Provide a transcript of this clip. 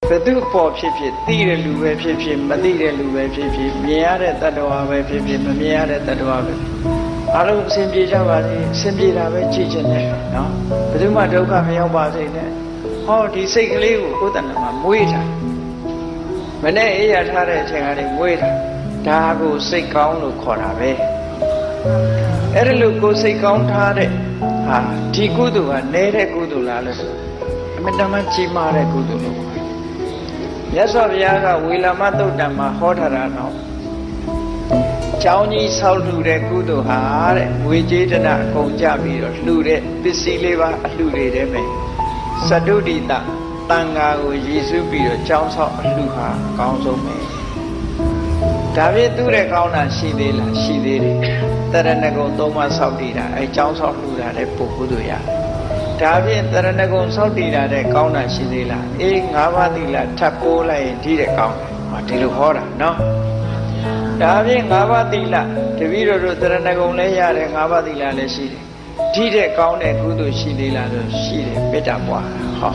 ဘယ်သူပေါ်ဖြစ်ဖြစ်သိတဲ့လူပဲဖြစ်ဖြစ်မသိတဲ့လူပဲဖြစ်ဖြစ်မြင်ရတဲ့တ attva ပဲဖြစ်ဖြစ်မမြင်ရတဲ့တ attva ပဲအားလုံးအစဉ်ပြေကြပါစေအစဉ်ပြေတာပဲကြည့်ချင်တယ်နော်ဘယ်သူမှဒုက္ခမရောက်ပါစေနဲ့ဟောဒီစိတ်ကလေးကိုကိုယ်တဏ္ဍာမှာမွေးတာမနဲ့အေးရထားတဲ့အချိန်ကနေမွေးတာဒါကိုစိတ်ကောင်းလို့ခေါ်တာပဲအဲ့ဒါလို့ကိုယ်စိတ်ကောင်းထားတဲ့ဟာဒီကုသိုလ်ကနေတဲ့ကုသိုလ်လားလို့အမတမကြီးမားတဲ့ကုသိုလ်လို့မြတ်စွာဘုရားကဝေလာမသုတ်တံမှာဟောထားတာတော့ကျောင်းကြီးဆောက်လှူတဲ့ကုသိုလ်ဟာတဲ့ငွေကြေးတနာအကုန်ကြပြီးတော့လှူတဲ့ပစ္စည်းလေးပါအလှူတွေတည်းပဲသတ္တုဒိတတန်ဃာကိုရည်စူးပြီးတော့ကျောင်းဆောက်အလှူဟာအကောင်းဆုံးပဲဒါဖြင့်သူ့ရဲ့ကောင်းတာရှိသေးလားရှိသေးတယ်တရဏဂုံသုံးပါးဆောက်တည်တာအဲကျောင်းဆောက်လှူတာတဲ့ပုဂ္ဂိုလ်တို့ရတယ်ဒါဖြင့်တရဏဂုံဆောက်တည်တာတဲ့ကောင်းတာရှိသေးလားအေး၅ပါးသီလထပ်ပိုးလိုက်ရင်ဒီတဲ့ကောင်းတယ်ဒီလိုဟောတာနော်ဒါဖြင့်၅ပါးသီလတပည့်တော်တို့တရဏဂုံလည်းရတယ်၅ပါးသီလလည်းရှိတယ်ဒီတဲ့ကောင်းတဲ့ကုသိုလ်ရှိသေးလားဆိုရှိတယ်မေတ္တာပွားဟော